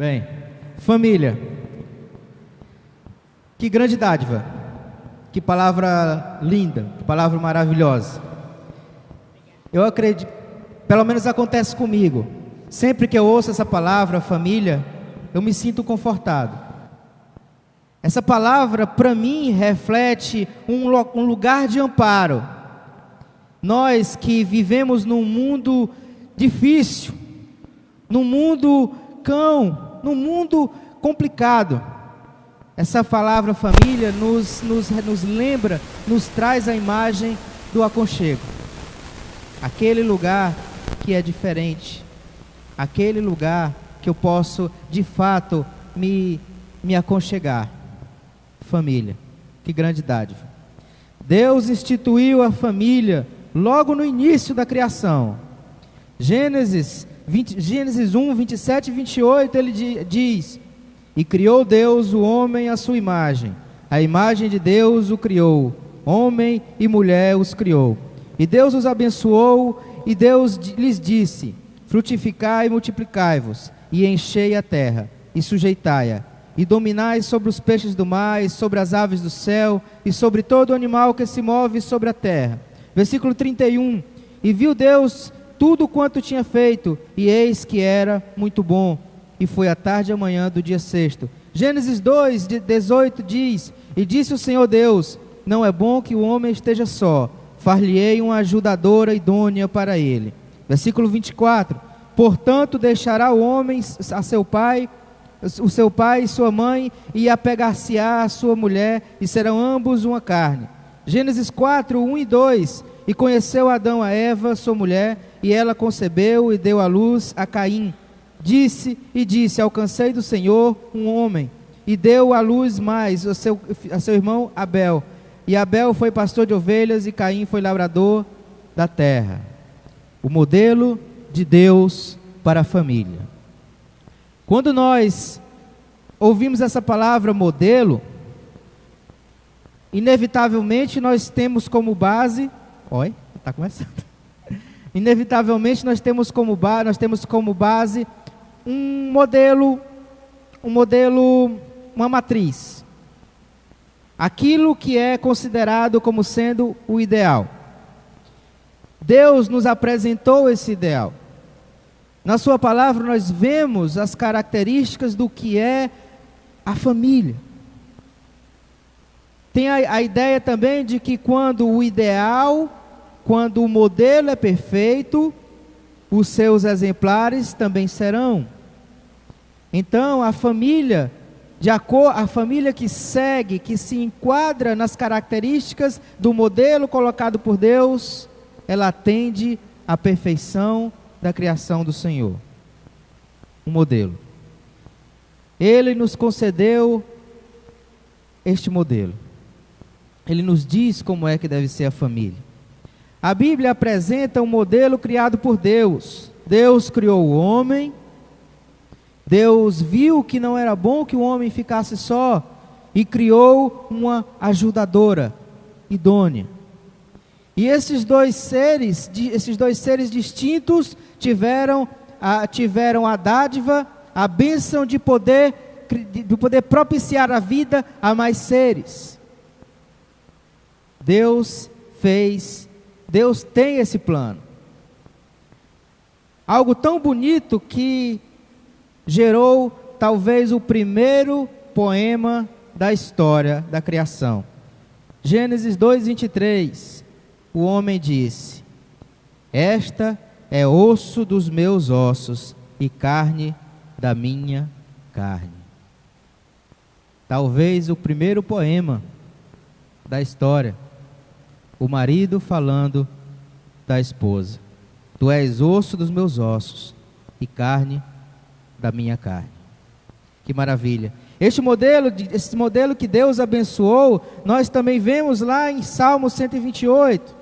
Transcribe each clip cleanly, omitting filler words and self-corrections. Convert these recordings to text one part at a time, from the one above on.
Bem, família, que grande dádiva, que palavra linda, que palavra maravilhosa. Eu acredito, pelo menos acontece comigo, sempre que eu ouço essa palavra, família, eu me sinto confortado. Essa palavra, para mim, reflete um lugar de amparo. Nós que vivemos num mundo difícil, num mundo cão, num mundo complicado, essa palavra família nos lembra, nos traz a imagem do aconchego. Aquele lugar que é diferente, aquele lugar que eu posso de fato me aconchegar. Família, que grande dádiva. Deus instituiu a família logo no início da criação. Gênesis 1, 27 e 28, ele diz: e criou Deus o homem à sua imagem, a imagem de Deus o criou, homem e mulher os criou. E Deus os abençoou, e Deus lhes disse: frutificai e multiplicai-vos, e enchei a terra, e sujeitai-a, e dominai sobre os peixes do mar, e sobre as aves do céu, e sobre todo animal que se move sobre a terra. Versículo 31, e viu Deus tudo quanto tinha feito, e eis que era muito bom, e foi a tarde e a manhã do dia sexto. Gênesis 2, 18 diz: e disse o Senhor Deus: não é bom que o homem esteja só, far-lhe-ei uma ajudadora idônea para ele. Versículo 24, portanto deixará o homem a seu pai, o seu pai e sua mãe, e apegar-se-á a sua mulher, e serão ambos uma carne. Gênesis 4, 1 e 2, e conheceu Adão a Eva, sua mulher, e ela concebeu e deu à luz a Caim. Disse, alcancei do Senhor um homem, e deu à luz mais a seu irmão Abel. E Abel foi pastor de ovelhas, e Caim foi lavrador da terra. O modelo de Deus para a família. Quando nós ouvimos essa palavra modelo, inevitavelmente nós temos como base, está começando. Inevitavelmente nós temos como base um modelo, uma matriz. Aquilo que é considerado como sendo o ideal. Deus nos apresentou esse ideal. Na sua palavra nós vemos as características do que é a família. Tem a ideia também de que quando o modelo é perfeito, os seus exemplares também serão. Então a família que segue, que se enquadra nas características do modelo colocado por Deus, ela atende à perfeição da criação do Senhor. Um modelo. Ele nos concedeu este modelo. Ele nos diz como é que deve ser a família. A Bíblia apresenta um modelo criado por Deus. Deus criou o homem. Deus viu que não era bom que o homem ficasse só e criou uma ajudadora idônea. E esses dois seres distintos tiveram a dádiva, a bênção de poder propiciar a vida a mais seres. Deus tem esse plano. Algo tão bonito que gerou talvez o primeiro poema da história da criação. Gênesis 2:23. O homem disse: esta é osso dos meus ossos e carne da minha carne. Talvez o primeiro poema da história. O marido falando da esposa: tu és osso dos meus ossos e carne da minha carne. Que maravilha. Esse modelo que Deus abençoou, nós também vemos lá em Salmo 128.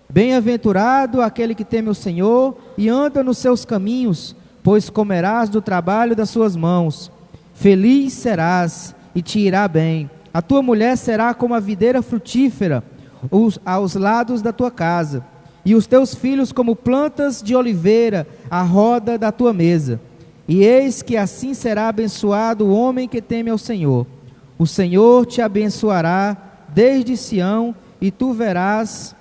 Bem-aventurado aquele que teme o Senhor e anda nos seus caminhos, pois comerás do trabalho das suas mãos. Feliz serás e te irá bem. A tua mulher será como a videira frutífera aos lados da tua casa, e os teus filhos como plantas de oliveira à roda da tua mesa. E eis que assim será abençoado o homem que teme ao Senhor. O Senhor te abençoará desde Sião, e tu verás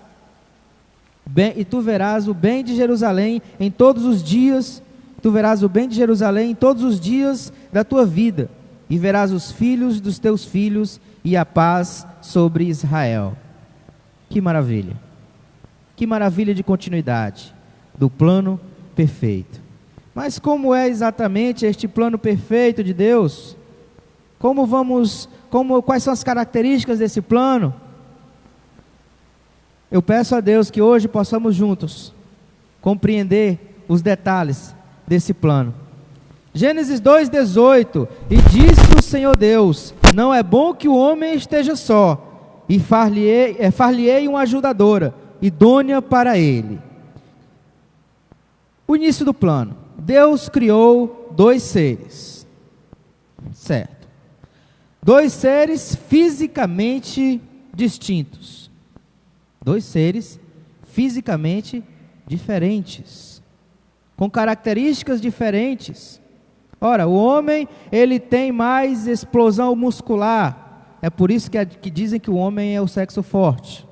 o bem de Jerusalém em todos os dias. Tu verás o bem de Jerusalém em todos os dias da tua vida, e verás os filhos dos teus filhos, e a paz sobre Israel. Que maravilha! Que maravilha de continuidade do plano perfeito. Mas como é exatamente este plano perfeito de Deus? Quais são as características desse plano? Eu peço a Deus que hoje possamos juntos compreender os detalhes desse plano. Gênesis 2:18: E disse o Senhor Deus: não é bom que o homem esteja só, e far-lhe-ei uma ajudadora, idônea para ele. O início do plano. Deus criou dois seres, certo? Dois seres fisicamente distintos. Dois seres fisicamente diferentes, com características diferentes. Ora, o homem, ele tem mais explosão muscular. É por isso que dizem que o homem é o sexo forte,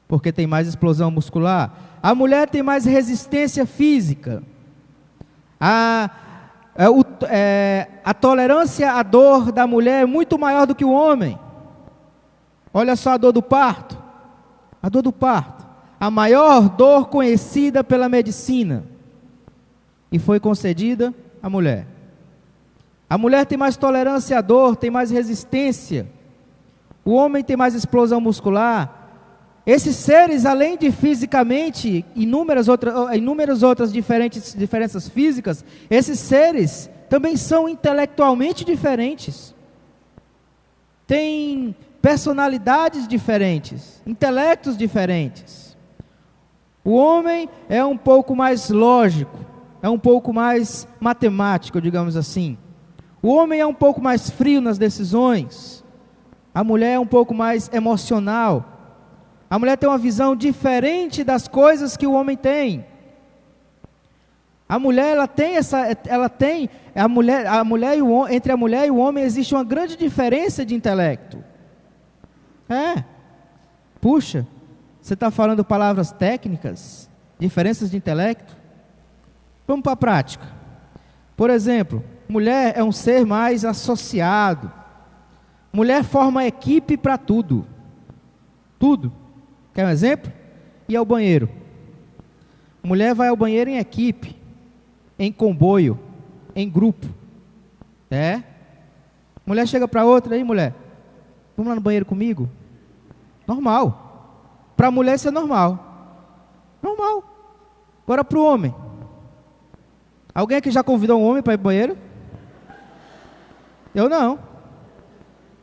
porque tem mais explosão muscular. A mulher tem mais resistência física. A tolerância à dor da mulher é muito maior do que o homem. Olha só a dor do parto. A dor do parto, a maior dor conhecida pela medicina, e foi concedida à mulher. A mulher tem mais tolerância à dor, tem mais resistência. O homem tem mais explosão muscular. Esses seres, além de fisicamente, inúmeras outras diferenças físicas, esses seres também são intelectualmente diferentes. Têm personalidades diferentes, intelectos diferentes. O homem é um pouco mais lógico, é um pouco mais matemático, digamos assim. O homem é um pouco mais frio nas decisões. A mulher é um pouco mais emocional. A mulher tem uma visão diferente das coisas que o homem tem. A mulher, entre a mulher e o homem existe uma grande diferença de intelecto. Puxa, você está falando palavras técnicas, diferenças de intelecto? Vamos para a prática. Por exemplo, mulher é um ser mais associado. Mulher forma equipe para tudo. Tudo. Quer um exemplo? Ir ao banheiro. Mulher vai ao banheiro em equipe, em comboio, em grupo. Mulher chega para outra, aí mulher, vamos lá no banheiro comigo? Normal. Para a mulher isso é normal. Normal. Agora para o homem. Alguém aqui já convidou um homem para ir para o banheiro? Eu não.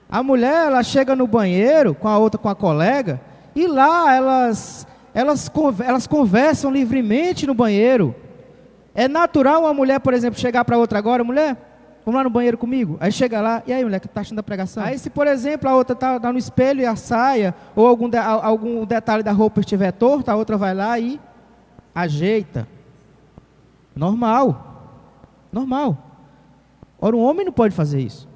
A mulher, ela chega no banheiro com a colega, e lá elas conversam livremente no banheiro. É natural uma mulher, por exemplo, chegar para outra agora, mulher, vamos lá no banheiro comigo? Aí chega lá, e aí mulher, que está achando da pregação? Aí se, por exemplo, a outra está no espelho e a saia, ou algum detalhe da roupa estiver torto, a outra vai lá e ajeita. Normal. Normal. Ora, um homem não pode fazer isso.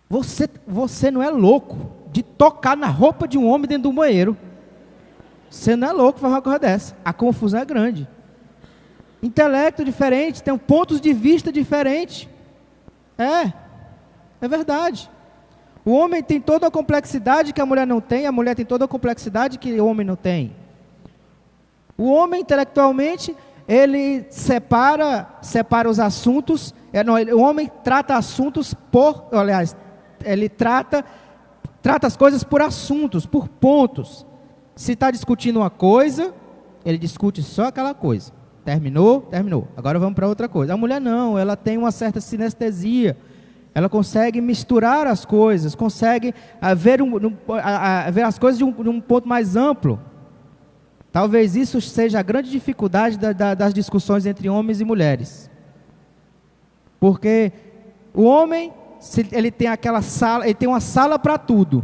Você não é louco de tocar na roupa de um homem dentro do banheiro. Você não é louco para fazer uma coisa dessa. A confusão é grande. Intelecto diferente, tem pontos de vista diferentes. É verdade. O homem tem toda a complexidade que a mulher não tem, a mulher tem toda a complexidade que o homem não tem. O homem, intelectualmente, ele separa os assuntos. O homem trata assuntos ele trata as coisas por assuntos, por pontos. Se está discutindo uma coisa, ele discute só aquela coisa. Terminou. Agora vamos para outra coisa. A mulher não, ela tem uma certa sinestesia. Ela consegue misturar as coisas, consegue ver as coisas de um ponto mais amplo. Talvez isso seja a grande dificuldade das discussões entre homens e mulheres. Porque o homem, ele tem aquela sala, ele tem uma sala para tudo.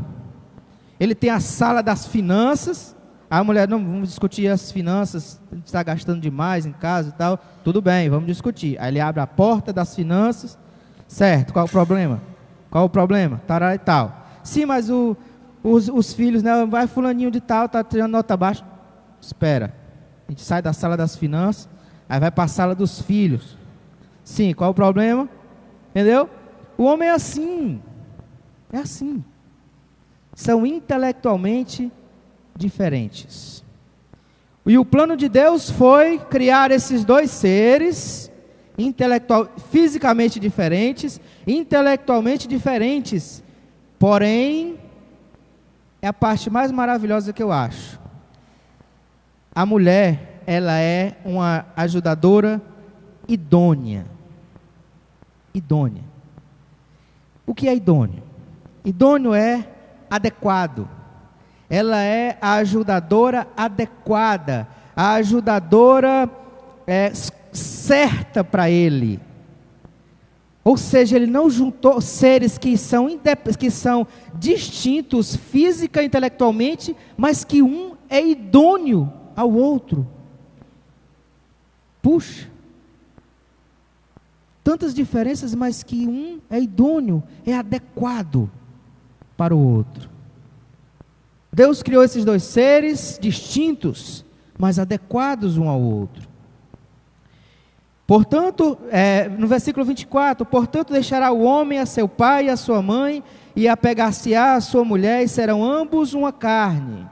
Ele tem a sala das finanças, A mulher, não, vamos discutir as finanças, a gente está gastando demais em casa e tal. Tudo bem, vamos discutir. Aí ele abre a porta das finanças, certo, qual o problema? Qual o problema? Tará e tal. Sim, mas os filhos, né, vai fulaninho de tal, está tirando nota baixa. Espera, a gente sai da sala das finanças, aí vai para a sala dos filhos. Sim, qual o problema? Entendeu? O homem é assim. É assim. São intelectualmente diferentes. E o plano de Deus foi criar esses dois seres fisicamente diferentes, intelectualmente diferentes. Porém, é a parte mais maravilhosa que eu acho. A mulher, ela é uma ajudadora idônea. Idônea. O que é idôneo? Idôneo é adequado. Ela é a ajudadora adequada, a ajudadora certa para ele. Ou seja, ele não juntou seres que são distintos física e intelectualmente, mas que um é idôneo ao outro. Puxa, tantas diferenças, mas que um é idôneo, é adequado para o outro. Deus criou esses dois seres distintos, mas adequados um ao outro. Portanto, no versículo 24, portanto deixará o homem a seu pai e a sua mãe, e apegar-se-á a sua mulher, e serão ambos uma carne.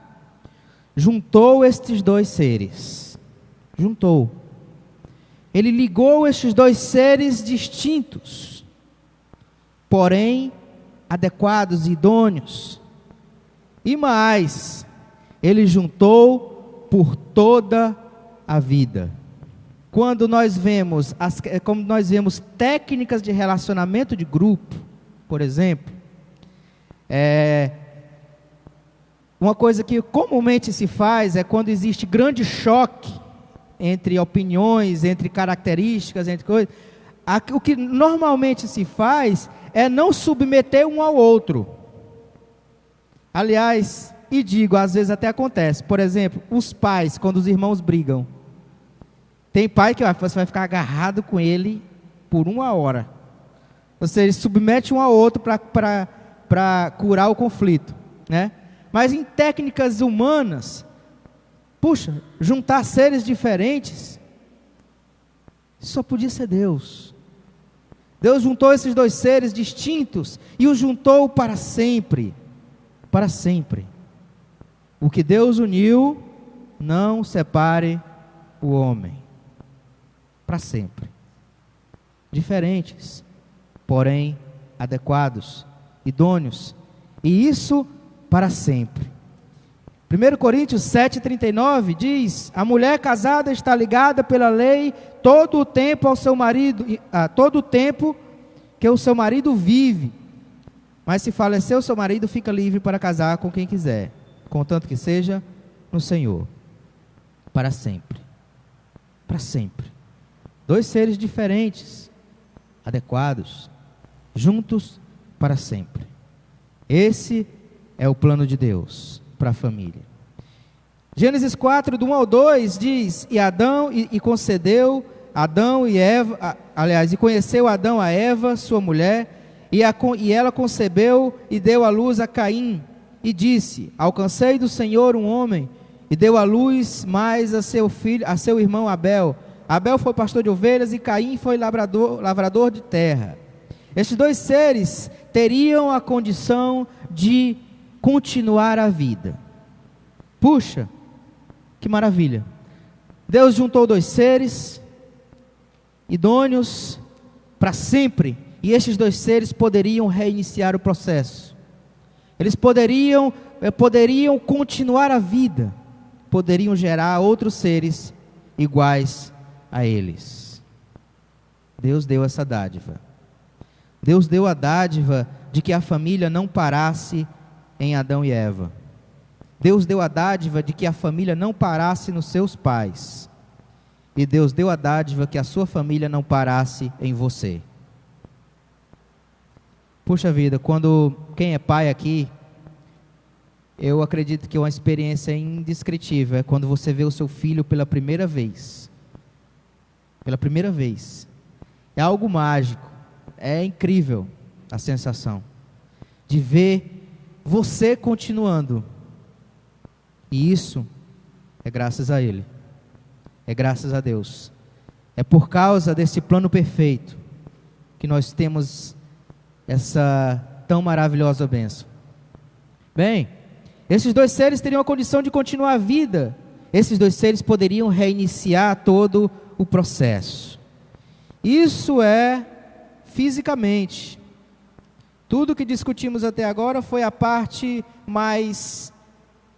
Juntou estes dois seres. Juntou. Ele ligou estes dois seres distintos, porém adequados e idôneos. E mais, ele juntou por toda a vida. Quando nós vemos técnicas de relacionamento de grupo, por exemplo, uma coisa que comumente se faz é quando existe grande choque entre opiniões, entre características, entre coisas, o que normalmente se faz é não submeter um ao outro. Aliás, e digo, às vezes até acontece, por exemplo, os pais, quando os irmãos brigam, tem pai que você vai ficar agarrado com ele por 1 hora. Você submete um ao outro para curar o conflito, né? Mas em técnicas humanas, puxa, juntar seres diferentes, só podia ser Deus. Deus juntou esses dois seres distintos e os juntou para sempre. Para sempre. O que Deus uniu, não separe o homem. Para sempre. Diferentes, porém adequados, idôneos. E isso para sempre. 1 Coríntios 7,39 diz: a mulher casada está ligada pela lei todo o tempo ao seu marido, todo o tempo que o seu marido vive. Mas se falecer o seu marido, fica livre para casar com quem quiser, contanto que seja no Senhor. Para sempre. Para sempre. Dois seres diferentes, adequados, juntos para sempre. Esse é o plano de Deus para a família. Gênesis 4, do 1 ao 2, diz: e Adão, e concedeu Adão e Eva, e conheceu Adão a Eva, sua mulher, e ela concebeu e deu à luz a Caim, e disse: alcancei do Senhor um homem, e deu à luz mais a seu filho, a seu irmão Abel. Abel foi pastor de ovelhas, e Caim foi lavrador de terra. Estes dois seres teriam a condição de continuar a vida. Puxa, que maravilha. Deus juntou dois seres idôneos para sempre, e estes dois seres poderiam reiniciar o processo. Eles poderiam continuar a vida, poderiam gerar outros seres iguais a eles. Deus deu essa dádiva. Deus deu a dádiva de que a família não parasse em Adão e Eva. Deus deu a dádiva de que a família não parasse nos seus pais. E Deus deu a dádiva que a sua família não parasse em você. Puxa vida, quem é pai aqui, Eu acredito que uma experiência indescritível é quando você vê o seu filho pela primeira vez. Pela primeira vez. É algo mágico. É incrível a sensação de ver você continuando. E isso é graças a Ele. É graças a Deus. É por causa desse plano perfeito que nós temos essa tão maravilhosa bênção. Bem, esses dois seres teriam a condição de continuar a vida. Esses dois seres poderiam reiniciar todo o processo. Isso é fisicamente. Tudo que discutimos até agora foi a parte mais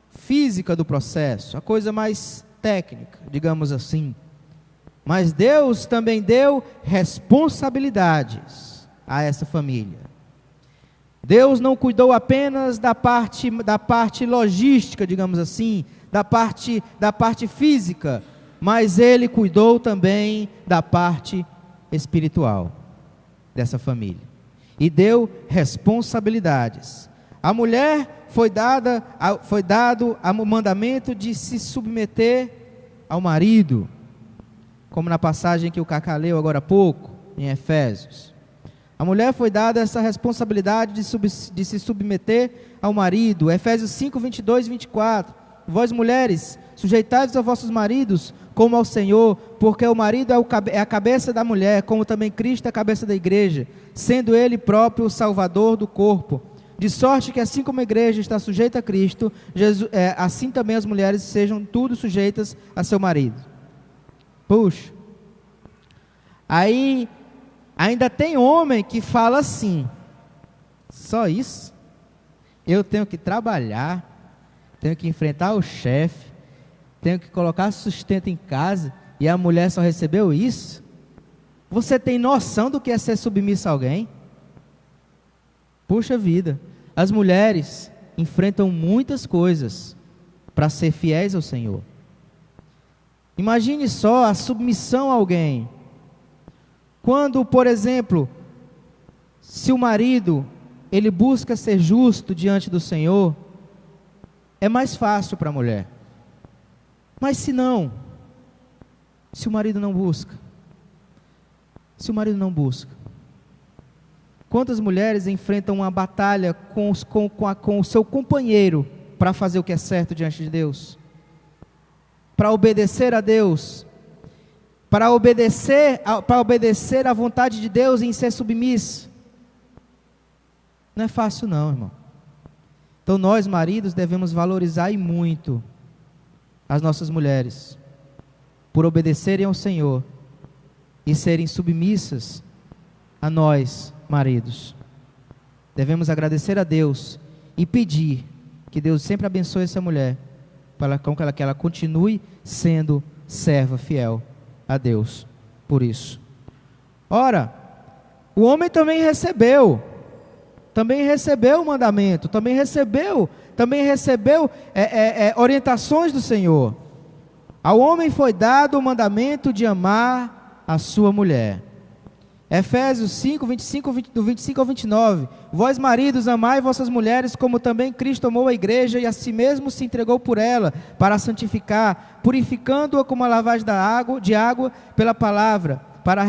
física do processo, a coisa mais técnica, digamos assim. Mas Deus também deu responsabilidades a essa família. Deus não cuidou apenas da parte logística, digamos assim, da parte física, mas Ele cuidou também da parte espiritual dessa família. E deu responsabilidades. A mulher foi dado o mandamento de se submeter ao marido, como na passagem que o Cacá leu agora há pouco, em Efésios. A mulher foi dada essa responsabilidade de se submeter ao marido. Efésios 5, 22 e 24. Vós mulheres, sujeitai-vos aos vossos maridos, como ao Senhor, porque o marido é a cabeça da mulher, como também Cristo é a cabeça da igreja, sendo Ele próprio o Salvador do corpo. De sorte que assim como a igreja está sujeita a Cristo, assim também as mulheres sejam tudo sujeitas a seu marido. Puxa. Aí, ainda tem homem que fala assim: só isso? Eu tenho que trabalhar, tenho que enfrentar o chefe, tenho que colocar sustento em casa, e a mulher só recebeu isso? Você tem noção do que é ser submissa a alguém? Puxa vida, as mulheres enfrentam muitas coisas para ser fiéis ao Senhor. Imagine só a submissão a alguém. Quando, por exemplo, se o marido, ele busca ser justo diante do Senhor, é mais fácil para a mulher. Mas se não, se o marido não busca, quantas mulheres enfrentam uma batalha com o seu companheiro para fazer o que é certo diante de Deus? Para obedecer a Deus, para obedecer à vontade de Deus em ser submisso. Não é fácil não, irmão. Então nós, maridos, devemos valorizar e muito as nossas mulheres, por obedecerem ao Senhor e serem submissas a nós, maridos. Devemos agradecer a Deus e pedir que Deus sempre abençoe essa mulher, para que ela continue sendo serva fiel a Deus, por isso. Ora, o homem também recebeu o mandamento, também recebeu orientações do Senhor. Ao homem foi dado o mandamento de amar a sua mulher. Efésios 5, 25 ao 29. Vós maridos, amai vossas mulheres, como também Cristo amou a igreja e a si mesmo se entregou por ela, para a santificar, purificando-a com uma lavagem de água pela palavra, para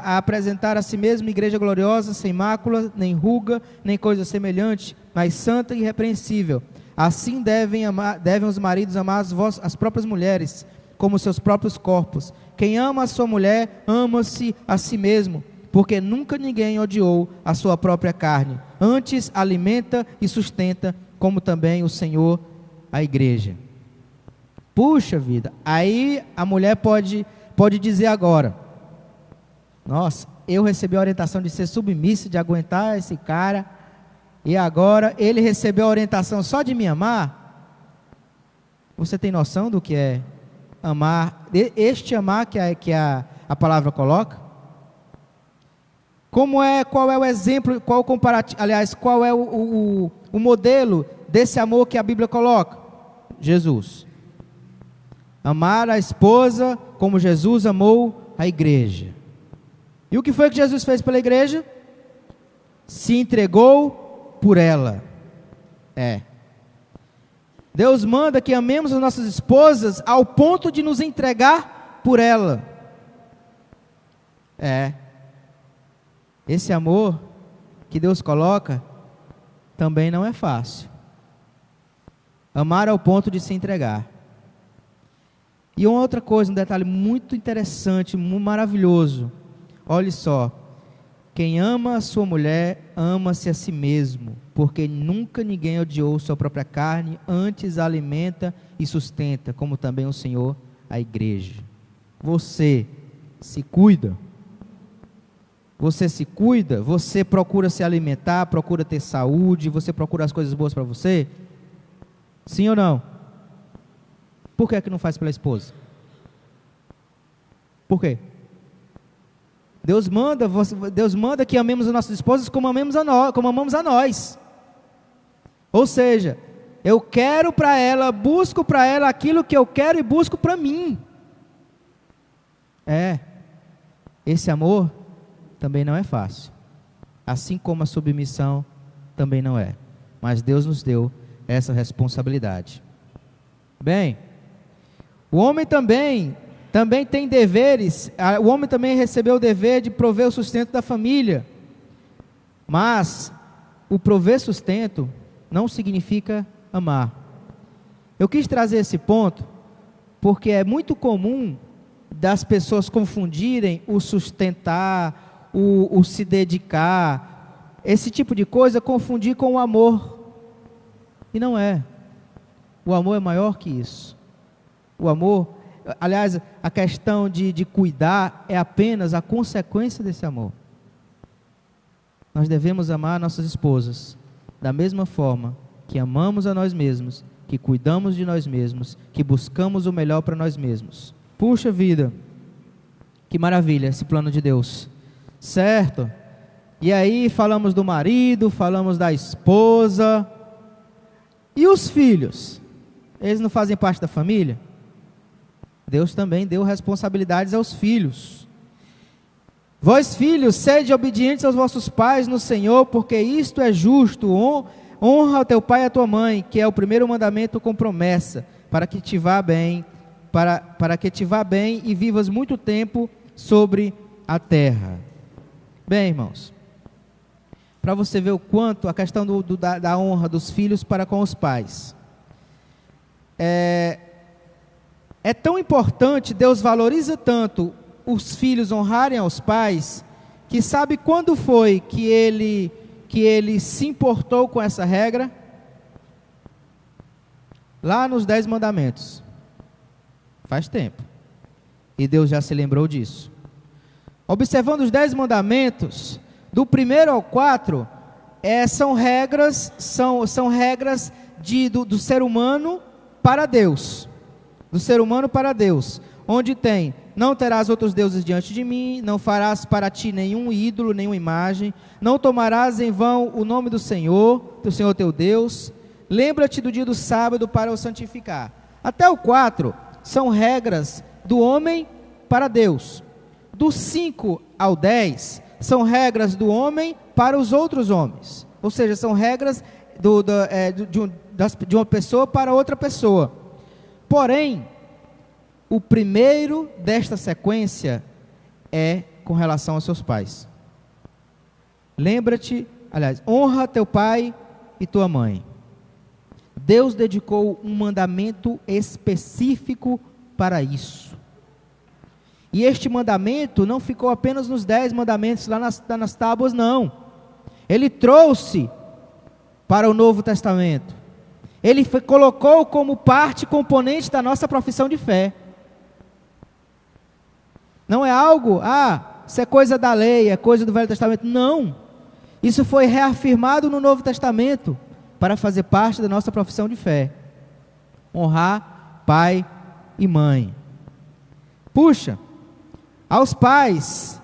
a apresentar a si mesmo igreja gloriosa, sem mácula, nem ruga, nem coisa semelhante, mas santa e irrepreensível. Assim devem os maridos amar as próprias mulheres, como seus próprios corpos. Quem ama a sua mulher, ama-se a si mesmo, porque nunca ninguém odiou a sua própria carne, antes alimenta e sustenta, como também o Senhor a igreja. Puxa vida, aí a mulher pode dizer agora: nossa, eu recebi a orientação de ser submissa, de aguentar esse cara, e agora ele recebeu a orientação só de me amar? Você tem noção do que é amar, este amar que a palavra coloca? Qual é o exemplo, qual o comparativo, aliás, qual é o modelo desse amor que a Bíblia coloca? Jesus. Amar a esposa como Jesus amou a igreja. E o que foi que Jesus fez pela igreja? Se entregou por ela. Deus manda que amemos as nossas esposas ao ponto de nos entregar por ela. Esse amor que Deus coloca também não é fácil. Amar ao ponto de se entregar. E uma outra coisa, um detalhe muito interessante, muito maravilhoso. Olhe só. Quem ama a sua mulher, ama-se a si mesmo, porque nunca ninguém odiou sua própria carne, antes a alimenta e sustenta, como também o Senhor a igreja. Você se cuida. Você se cuida, você procura se alimentar, procura ter saúde, você procura as coisas boas para você? Sim ou não? Por que é que não faz pela esposa? Por quê? Deus manda que amemos as nossas esposas como amamos a nós. Ou seja, eu quero para ela, busco para ela aquilo que eu quero e busco para mim. Esse amor também não é fácil. Assim como a submissão também não é. Mas Deus nos deu essa responsabilidade. Bem, o homem também tem deveres. O homem também recebeu o dever de prover o sustento da família. Mas o prover sustento não significa amar. Eu quis trazer esse ponto porque é muito comum das pessoas confundirem o sustentar, o se dedicar, esse tipo de coisa, confundir com o amor. E não é. O amor é maior que isso. O amor, aliás, a questão de cuidar é apenas a consequência desse amor. Nós devemos amar nossas esposas da mesma forma que amamos a nós mesmos, que cuidamos de nós mesmos, que buscamos o melhor para nós mesmos. Puxa vida, que maravilha esse plano de Deus, certo? E aí falamos do marido, falamos da esposa, e os filhos? Eles não fazem parte da família? Deus também deu responsabilidades aos filhos. Vós filhos, sede obedientes aos vossos pais no Senhor, porque isto é justo. Honra ao teu pai e à tua mãe, que é o primeiro mandamento com promessa, para que te vá bem, para que te vá bem e vivas muito tempo sobre a terra. Irmãos, para você ver o quanto a questão da honra dos filhos para com os pais é tão importante. Deus valoriza tanto os filhos honrarem aos pais, que sabe quando foi que ele se importou com essa regra? Lá nos 10 mandamentos. Faz tempo. E Deus já se lembrou disso. Observando os 10 mandamentos, do 1º ao 4, são regras do ser humano para Deus. Do ser humano para Deus. Onde tem: não terás outros deuses diante de mim, não farás para ti nenhum ídolo, nenhuma imagem, não tomarás em vão o nome do Senhor teu Deus, lembra-te do dia do sábado para o santificar. Até o 4 são regras do homem para Deus. Do 5 ao 10 são regras do homem para os outros homens, ou seja, são regras de uma pessoa para outra pessoa. Porém, o primeiro desta sequência é com relação aos seus pais. Honra teu pai e tua mãe. Deus dedicou um mandamento específico para isso. E este mandamento não ficou apenas nos 10 mandamentos lá nas tábuas, não. Ele trouxe para o Novo Testamento. Ele colocou como parte componente da nossa profissão de fé. Não é algo, isso é coisa da lei, é coisa do Velho Testamento. Não. Isso foi reafirmado no Novo Testamento para fazer parte da nossa profissão de fé. Honrar pai e mãe. Puxa, aos pais,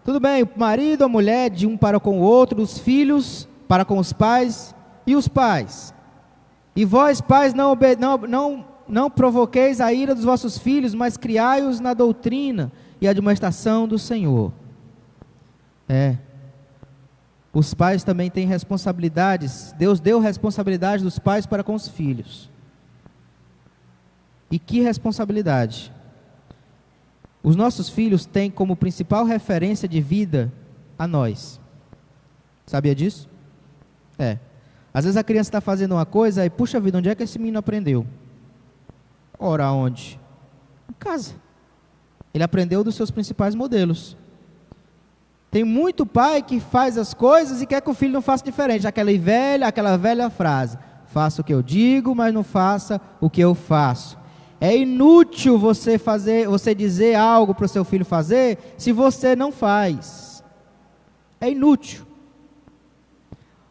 tudo bem, o marido, a mulher, de um para com o outro, os filhos para com os pais, e os pais. E vós, pais, não provoqueis a ira dos vossos filhos, mas criai-os na doutrina e admoestação do Senhor. Os pais também têm responsabilidades. Deus deu responsabilidade dos pais para com os filhos. E que responsabilidade. Os nossos filhos têm como principal referência de vida a nós. Sabia disso? Às vezes a criança está fazendo uma coisa e, puxa vida, onde é que esse menino aprendeu? Ora, onde? Em casa. Ele aprendeu dos seus principais modelos. Tem muito pai que faz as coisas e quer que o filho não faça diferente. Aquela velha frase: faça o que eu digo, mas não faça o que eu faço. É inútil você dizer algo para o seu filho fazer se você não faz. É inútil.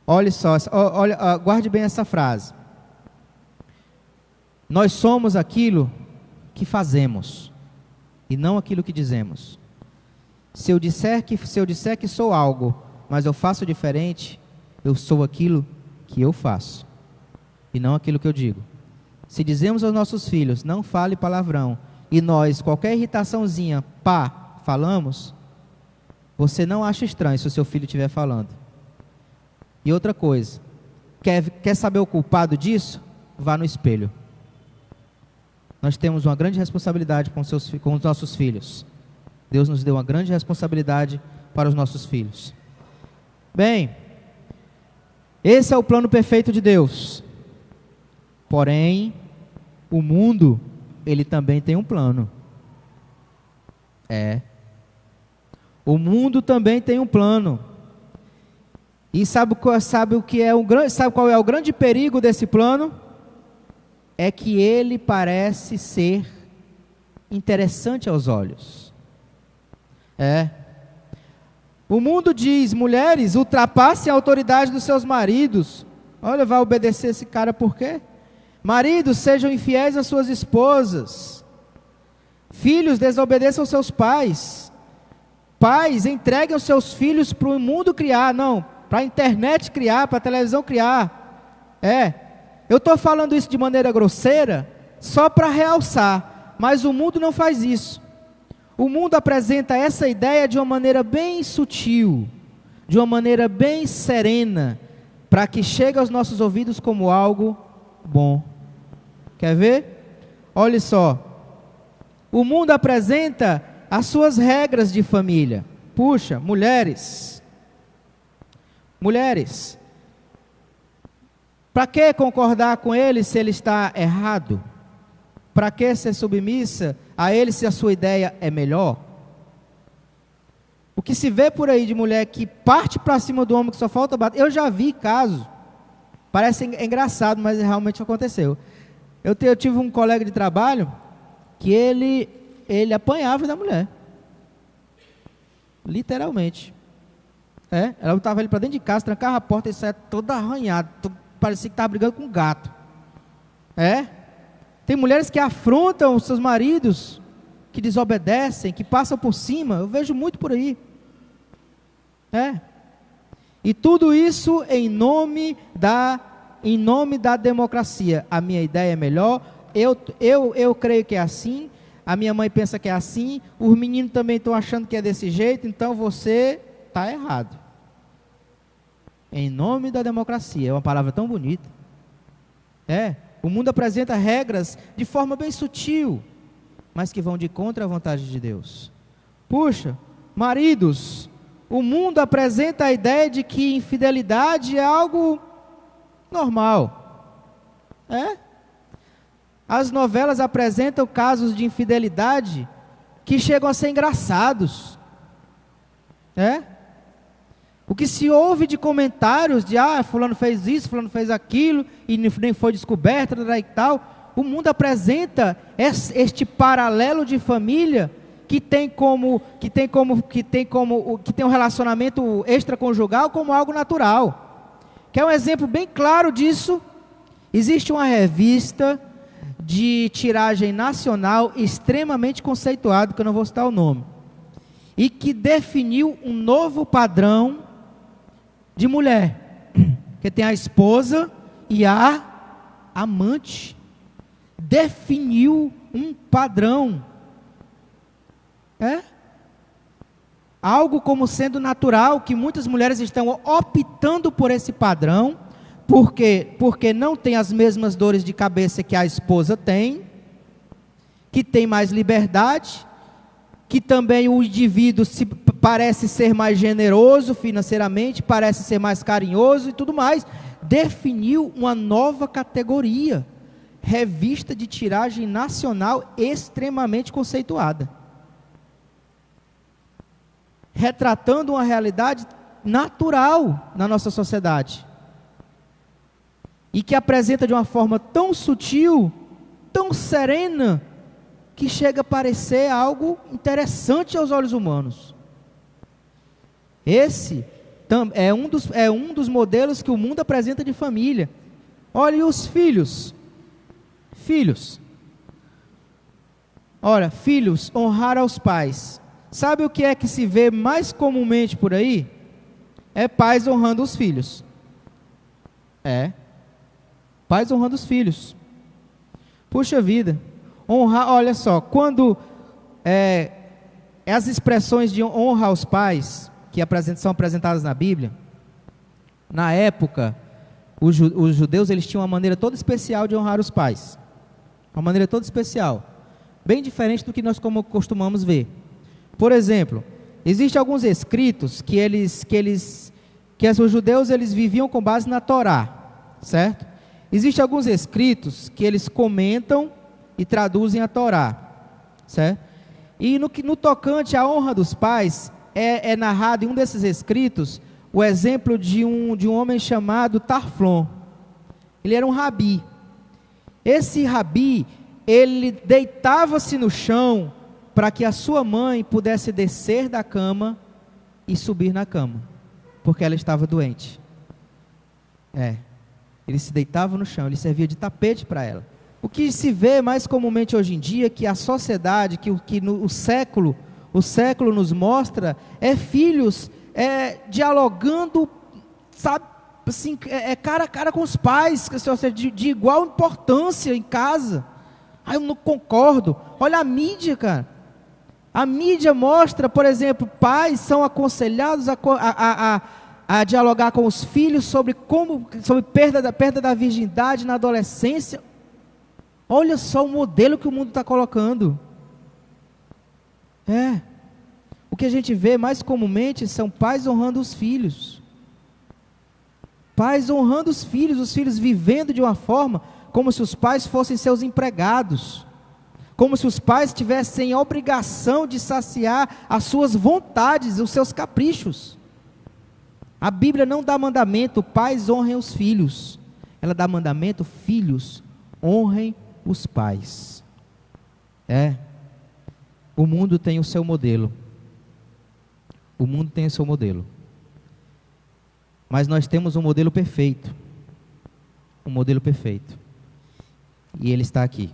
Olha só, guarde bem essa frase. Nós somos aquilo que fazemos e não aquilo que dizemos. Se eu disser que sou algo, mas eu faço diferente, eu sou aquilo que eu faço e não aquilo que eu digo. Se dizemos aos nossos filhos, não fale palavrão, e nós, qualquer irritaçãozinha, falamos, você não acha estranho se o seu filho estiver falando. E outra coisa, quer saber o culpado disso? Vá no espelho. Nós temos uma grande responsabilidade com os nossos filhos. Deus nos deu uma grande responsabilidade para os nossos filhos. Bem, esse é o plano perfeito de Deus. Porém, o mundo, ele também tem um plano. O mundo também tem um plano. E sabe qual é o grande perigo desse plano? É que ele parece ser interessante aos olhos. O mundo diz: mulheres, ultrapassem a autoridade dos seus maridos. Olha, vai obedecer esse cara por quê? Maridos, sejam infiéis às suas esposas. Filhos, desobedeçam seus pais. Pais, entreguem os seus filhos para o mundo criar, não, para a internet criar, para a televisão criar. Eu estou falando isso de maneira grosseira, só para realçar, mas o mundo não faz isso. O mundo apresenta essa ideia de uma maneira bem sutil, de uma maneira bem serena, para que chegue aos nossos ouvidos como algo bom. Quer ver? Olha só. O mundo apresenta as suas regras de família. Puxa, mulheres, para que concordar com ele se ele está errado? Para que ser submissa a ele se a sua ideia é melhor? O que se vê por aí de mulher que parte para cima do homem que só falta bater, eu já vi casos, parece engraçado, mas realmente aconteceu. Eu tive um colega de trabalho que ele apanhava da mulher, literalmente. Ela botava ele para dentro de casa, trancava a porta e saia todo arranhado, parecia que estava brigando com um gato. Tem mulheres que afrontam os seus maridos, que desobedecem, que passam por cima. Eu vejo muito por aí. E tudo isso em nome da democracia. A minha ideia é melhor, eu creio que é assim, a minha mãe pensa que é assim, os meninos também estão achando que é desse jeito, então você está errado. Em nome da democracia, é uma palavra tão bonita. O mundo apresenta regras de forma bem sutil, mas que vão de contra a vontade de Deus. Puxa, maridos, o mundo apresenta a ideia de que infidelidade é algo normal. As novelas apresentam casos de infidelidade que chegam a ser engraçados. O que se ouve de comentários de fulano fez isso, fulano fez aquilo, e nem foi descoberto, e tal. O mundo apresenta este paralelo de família que tem um relacionamento extraconjugal como algo natural. Quer um exemplo bem claro disso? Existe uma revista de tiragem nacional extremamente conceituada, que eu não vou citar o nome, e que definiu um novo padrão de mulher, que tem a esposa e a amante. Definiu um padrão, algo como sendo natural, que muitas mulheres estão optando por esse padrão, porque não tem as mesmas dores de cabeça que a esposa tem, que tem mais liberdade, que também o indivíduo parece ser mais generoso financeiramente, parece ser mais carinhoso e tudo mais. Definiu uma nova categoria, revista de tiragem nacional extremamente conceituada, retratando uma realidade natural na nossa sociedade, e que apresenta de uma forma tão sutil, tão serena, que chega a parecer algo interessante aos olhos humanos. Esse é um dos modelos que o mundo apresenta de família. Olha os filhos. Olha, filhos, honrar aos pais. Sabe o que é que se vê mais comumente por aí? É pais honrando os filhos. Pais honrando os filhos. Puxa vida. Honrar, olha só, quando as expressões de honra aos pais, que são apresentadas na Bíblia, na época, os judeus eles tinham uma maneira toda especial de honrar os pais. Uma maneira toda especial. Bem diferente do que nós costumamos ver. Por exemplo, existem alguns escritos que os judeus eles viviam com base na Torá, certo? Existem alguns escritos que eles comentam e traduzem a Torá, certo? E no tocante à honra dos pais, é narrado em um desses escritos o exemplo de um homem chamado Tarflon. Ele era um rabi. Esse rabi, ele deitava-se no chão para que a sua mãe pudesse descer da cama e subir na cama, porque ela estava doente. Ele se deitava no chão, ele servia de tapete para ela. O que se vê mais comumente hoje em dia, que a sociedade, o século nos mostra, é filhos dialogando, sabe, assim, cara a cara com os pais, de igual importância em casa. Eu não concordo. Olha a mídia, cara. A mídia mostra, por exemplo, pais são aconselhados a dialogar com os filhos sobre perda da virgindade na adolescência. Olha só o modelo que o mundo está colocando. O que a gente vê mais comumente são pais honrando os filhos. Pais honrando os filhos vivendo de uma forma como se os pais fossem seus empregados. Como se os pais tivessem a obrigação de saciar as suas vontades, os seus caprichos. A Bíblia não dá mandamento, pais honrem os filhos. Ela dá mandamento, filhos honrem os pais. O mundo tem o seu modelo. O mundo tem o seu modelo. Mas nós temos um modelo perfeito. Um modelo perfeito. E ele está aqui.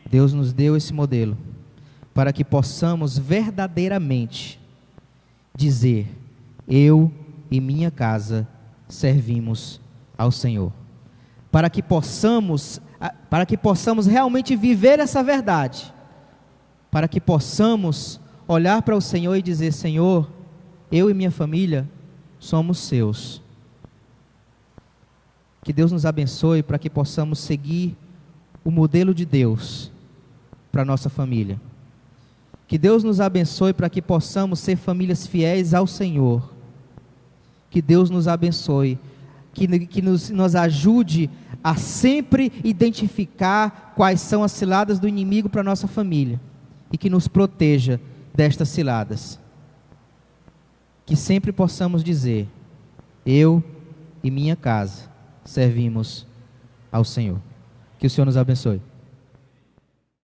Deus nos deu esse modelo para que possamos verdadeiramente dizer: eu e minha casa servimos ao Senhor. Para que possamos realmente viver essa verdade, para que possamos olhar para o Senhor e dizer: Senhor, eu e minha família somos seus. Que Deus nos abençoe para que possamos seguir o modelo de Deus para a nossa família. Que Deus nos abençoe para que possamos ser famílias fiéis ao Senhor. Que Deus nos abençoe, que nos ajude a sempre identificar quais são as ciladas do inimigo para a nossa família, e que nos proteja destas ciladas. Que sempre possamos dizer: eu e minha casa servimos ao Senhor. Que o Senhor nos abençoe.